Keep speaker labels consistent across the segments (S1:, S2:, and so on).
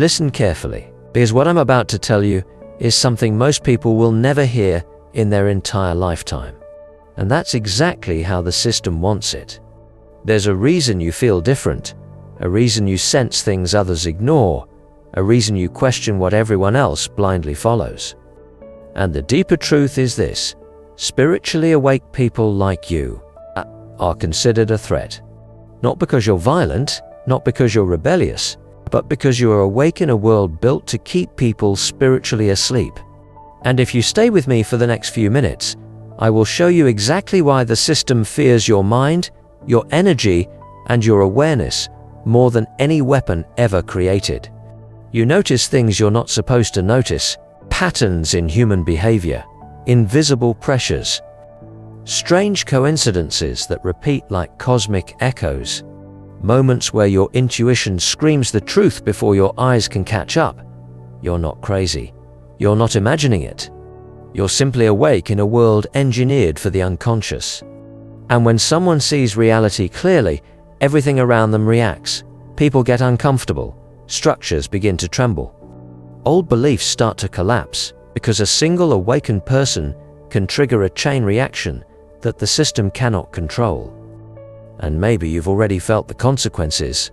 S1: Listen carefully, because what I'm about to tell you is something most people will never hear in their entire lifetime. And that's exactly how the system wants it. There's a reason you feel different, a reason you sense things others ignore, a reason you question what everyone else blindly follows. And the deeper truth is this: spiritually awake people like you are considered a threat. Not because you're violent, not because you're rebellious, but because you are awake in a world built to keep people spiritually asleep. And if you stay with me for the next few minutes, I will show you exactly why the system fears your mind, your energy, and your awareness more than any weapon ever created. You notice things you're not supposed to notice, patterns in human behavior, invisible pressures, strange coincidences that repeat like cosmic echoes, moments where your intuition screams the truth before your eyes can catch up. You're not crazy. You're not imagining it. You're simply awake in a world engineered for the unconscious. And when someone sees reality clearly, everything around them reacts. People get uncomfortable. Structures begin to tremble. Old beliefs start to collapse because a single awakened person can trigger a chain reaction that the system cannot control. And maybe you've already felt the consequences.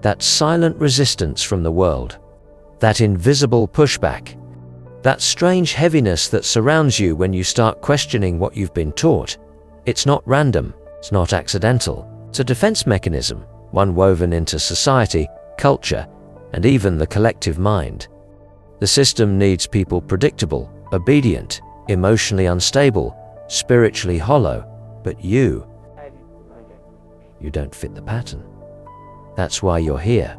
S1: That silent resistance from the world. That invisible pushback. That strange heaviness that surrounds you when you start questioning what you've been taught. It's not random. It's not accidental. It's a defense mechanism, one woven into society, culture, and even the collective mind. The system needs people predictable, obedient, emotionally unstable, spiritually hollow, but you don't fit the pattern. That's why you're here.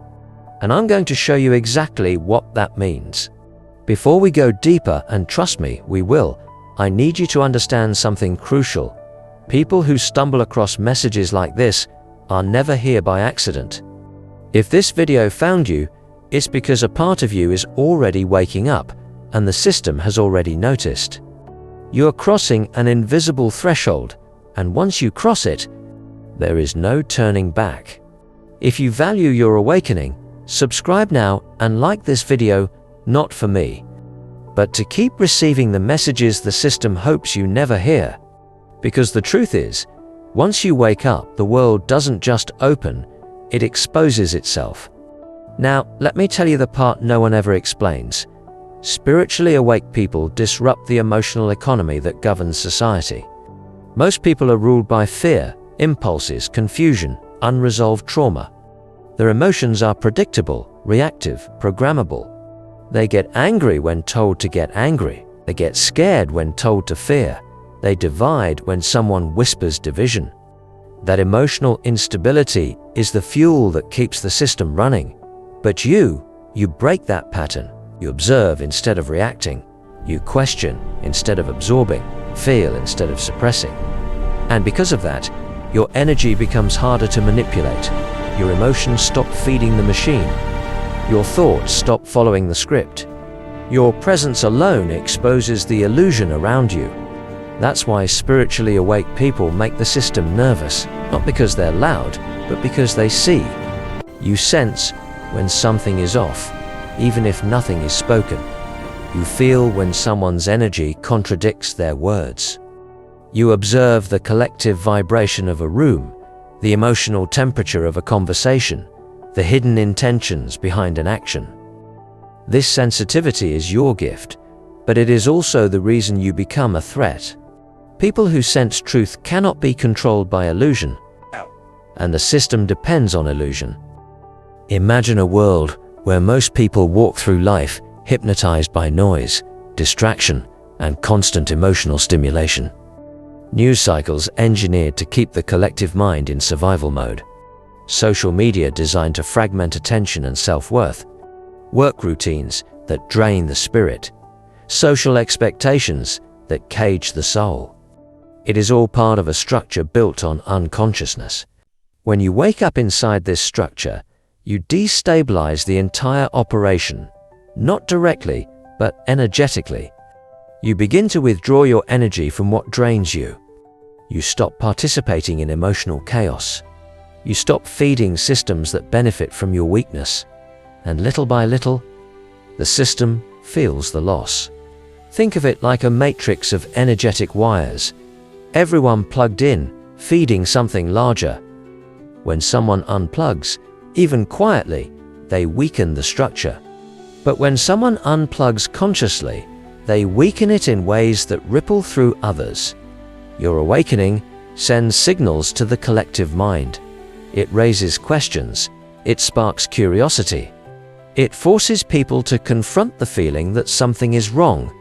S1: And I'm going to show you exactly what that means. Before we go deeper, and trust me, we will, I need you to understand something crucial. People who stumble across messages like this are never here by accident. If this video found you, it's because a part of you is already waking up, and the system has already noticed. You are crossing an invisible threshold, and once you cross it, there is no turning back. If you value your awakening, subscribe now and like this video, not for me, but to keep receiving the messages the system hopes you never hear. Because the truth is, once you wake up, the world doesn't just open, it exposes itself. Now, let me tell you the part no one ever explains. Spiritually awake people disrupt the emotional economy that governs society. Most people are ruled by fear, impulses, confusion, unresolved trauma. Their emotions are predictable, reactive, programmable. They get angry when told to get angry. They get scared when told to fear. They divide when someone whispers division. That emotional instability is the fuel that keeps the system running. But you break that pattern. You observe instead of reacting. You question instead of absorbing, feel instead of suppressing. And because of that, your energy becomes harder to manipulate. Your emotions stop feeding the machine. Your thoughts stop following the script. Your presence alone exposes the illusion around you. That's why spiritually awake people make the system nervous, not because they're loud, but because they see. You sense when something is off, even if nothing is spoken. You feel when someone's energy contradicts their words. You observe the collective vibration of a room, the emotional temperature of a conversation, the hidden intentions behind an action. This sensitivity is your gift, but it is also the reason you become a threat. People who sense truth cannot be controlled by illusion, and the system depends on illusion. Imagine a world where most people walk through life hypnotized by noise, distraction, and constant emotional stimulation. News cycles engineered to keep the collective mind in survival mode. Social media designed to fragment attention and self-worth. Work routines that drain the spirit. Social expectations that cage the soul. It is all part of a structure built on unconsciousness. When you wake up inside this structure, you destabilize the entire operation, not directly, but energetically. You begin to withdraw your energy from what drains you. You stop participating in emotional chaos. You stop feeding systems that benefit from your weakness. and little by little, the system feels the loss. Think of it like a matrix of energetic wires, everyone plugged in, feeding something larger. When someone unplugs, even quietly, they weaken the structure. But when someone unplugs consciously, they weaken it in ways that ripple through others. Your awakening sends signals to the collective mind. It raises questions. It sparks curiosity. It forces people to confront the feeling that something is wrong,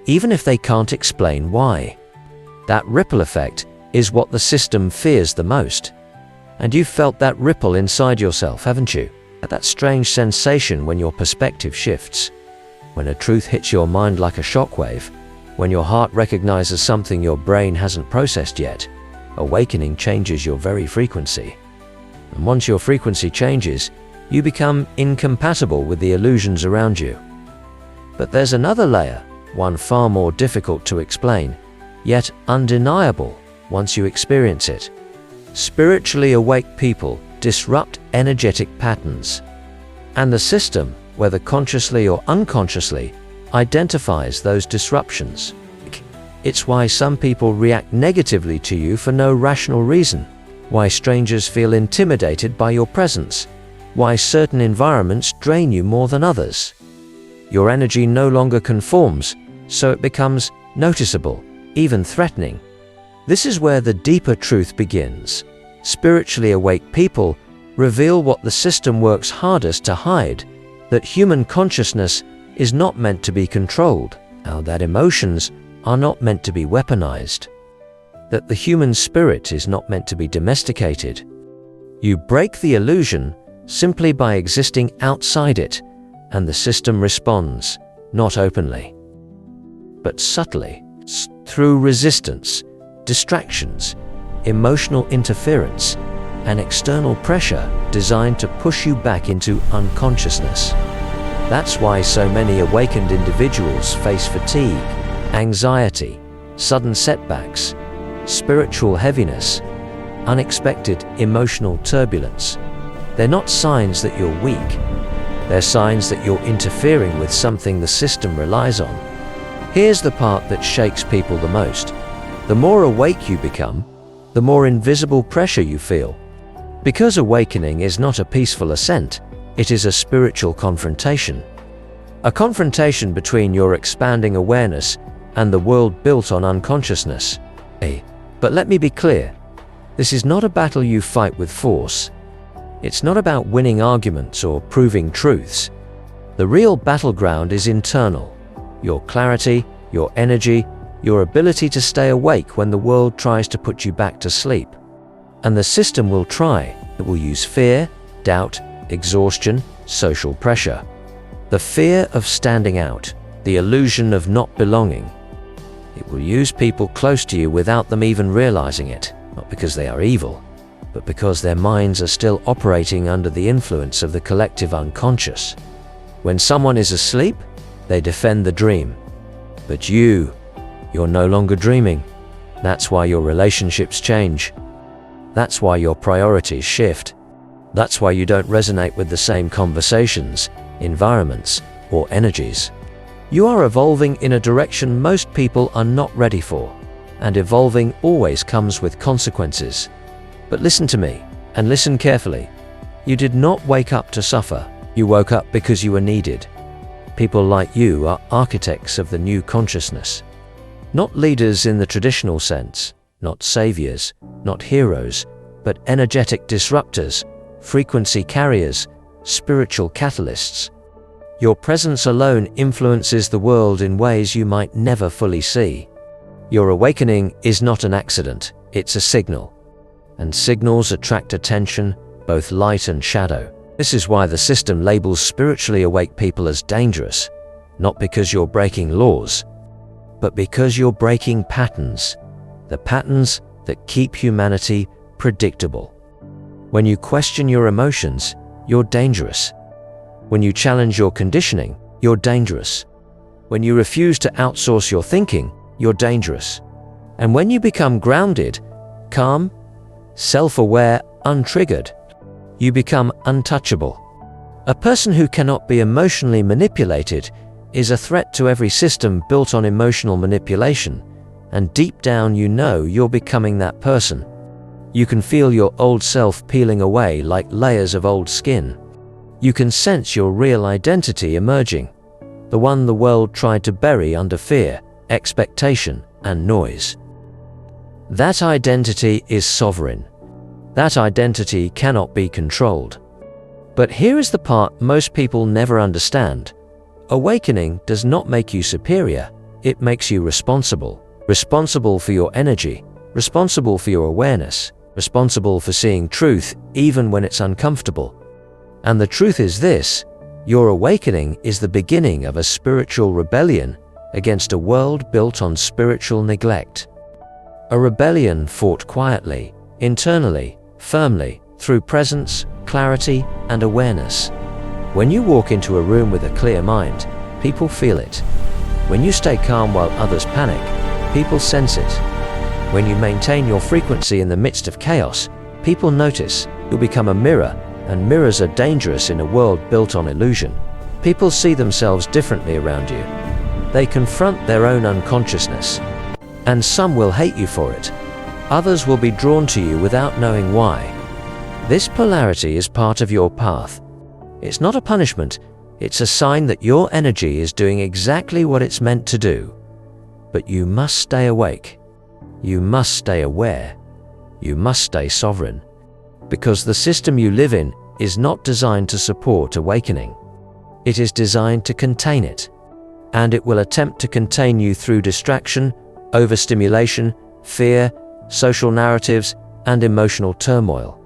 S1: even if they can't explain why. That ripple effect is what the system fears the most. And you've felt that ripple inside yourself, haven't you? That strange sensation when your perspective shifts, when a truth hits your mind like a shockwave, when your heart recognizes something your brain hasn't processed yet. Awakening changes your very frequency. And once your frequency changes, you become incompatible with the illusions around you. But there's another layer, one far more difficult to explain, yet undeniable once you experience it. Spiritually awake people disrupt energetic patterns, and the system, whether consciously or unconsciously, identifies those disruptions. It's why some people react negatively to you for no rational reason, why strangers feel intimidated by your presence, why certain environments drain you more than others. Your energy no longer conforms, so it becomes noticeable, even threatening. This is where the deeper truth begins. Spiritually awake people reveal what the system works hardest to hide, that human consciousness is not meant to be controlled, that emotions are not meant to be weaponized, that the human spirit is not meant to be domesticated. You break the illusion simply by existing outside it, and the system responds, not openly, but subtly, through resistance, distractions, emotional interference, and external pressure designed to push you back into unconsciousness. That's why so many awakened individuals face fatigue, anxiety, sudden setbacks, spiritual heaviness, unexpected emotional turbulence. They're not signs that you're weak. They're signs that you're interfering with something the system relies on. Here's the part that shakes people the most. The more awake you become, the more invisible pressure you feel. Because awakening is not a peaceful ascent, it is a spiritual confrontation. A confrontation between your expanding awareness and the world built on unconsciousness. But let me be clear, this is not a battle you fight with force. It's not about winning arguments or proving truths. The real battleground is internal. Your clarity, your energy, your ability to stay awake when the world tries to put you back to sleep. And the system will try. It will use fear, doubt, exhaustion, social pressure. The fear of standing out, the illusion of not belonging. It will use people close to you without them even realizing it, not because they are evil, but because their minds are still operating under the influence of the collective unconscious. When someone is asleep, they defend the dream. But you're no longer dreaming. That's why your relationships change. That's why your priorities shift. That's why you don't resonate with the same conversations, environments, or energies. You are evolving in a direction most people are not ready for, and evolving always comes with consequences. But listen to me, and listen carefully. You did not wake up to suffer. You woke up because you were needed. People like you are architects of the new consciousness. Not leaders in the traditional sense, not saviors, not heroes, but energetic disruptors, frequency carriers, spiritual catalysts. Your presence alone influences the world in ways you might never fully see. Your awakening is not an accident, it's a signal. And signals attract attention, both light and shadow. This is why the system labels spiritually awake people as dangerous, not because you're breaking laws, but because you're breaking patterns, the patterns that keep humanity predictable. When you question your emotions, you're dangerous. When you challenge your conditioning, you're dangerous. When you refuse to outsource your thinking, you're dangerous. And when you become grounded, calm, self-aware, untriggered, you become untouchable. A person who cannot be emotionally manipulated is a threat to every system built on emotional manipulation, and deep down you know you're becoming that person. You can feel your old self peeling away like layers of old skin. You can sense your real identity emerging, the one the world tried to bury under fear, expectation, and noise. That identity is sovereign. That identity cannot be controlled. But here is the part most people never understand. Awakening does not make you superior, it makes you responsible. Responsible for your energy, responsible for your awareness, responsible for seeing truth even when it's uncomfortable. And the truth is this: your awakening is the beginning of a spiritual rebellion against a world built on spiritual neglect. A rebellion fought quietly, internally, firmly, through presence, clarity, and awareness. When you walk into a room with a clear mind, people feel it. When you stay calm while others panic, people sense it. When you maintain your frequency in the midst of chaos, people notice. You'll become a mirror, and mirrors are dangerous in a world built on illusion. People see themselves differently around you. They confront their own unconsciousness. And some will hate you for it. Others will be drawn to you without knowing why. This polarity is part of your path. It's not a punishment, it's a sign that your energy is doing exactly what it's meant to do. But you must stay awake. You must stay aware. You must stay sovereign. Because the system you live in is not designed to support awakening. It is designed to contain it. And it will attempt to contain you through distraction, overstimulation, fear, social narratives, and emotional turmoil.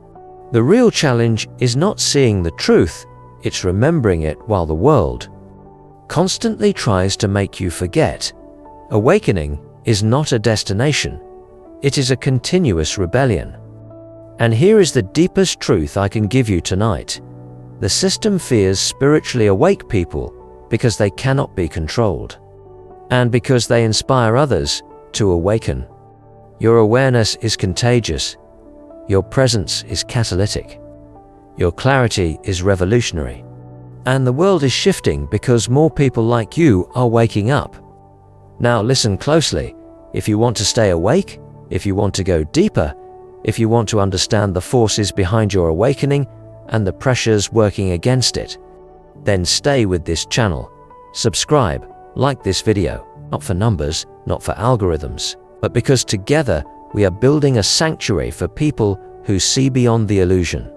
S1: The real challenge is not seeing the truth, it's remembering it while the world constantly tries to make you forget. Awakening is not a destination, it is a continuous rebellion. And here is the deepest truth I can give you tonight. The system fears spiritually awake people because they cannot be controlled, and because they inspire others to awaken. Your awareness is contagious. Your presence is catalytic. Your clarity is revolutionary. And the world is shifting because more people like you are waking up. Now listen closely. If you want to stay awake, if you want to go deeper, if you want to understand the forces behind your awakening and the pressures working against it, then stay with this channel. Subscribe, like this video, not for numbers, not for algorithms, but because together we are building a sanctuary for people who see beyond the illusion.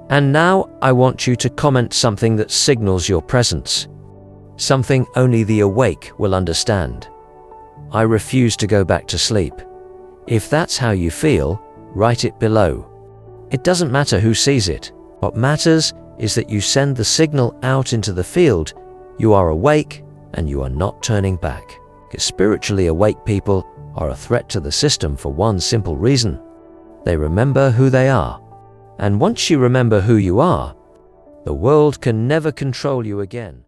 S1: And now I want you to comment something that signals your presence. Something only the awake will understand. I refuse to go back to sleep. If that's how you feel, write it below. It doesn't matter who sees it. What matters is that you send the signal out into the field. You are awake and you are not turning back. Because spiritually awake people are a threat to the system for one simple reason. They remember who they are. And once you remember who you are, the world can never control you again.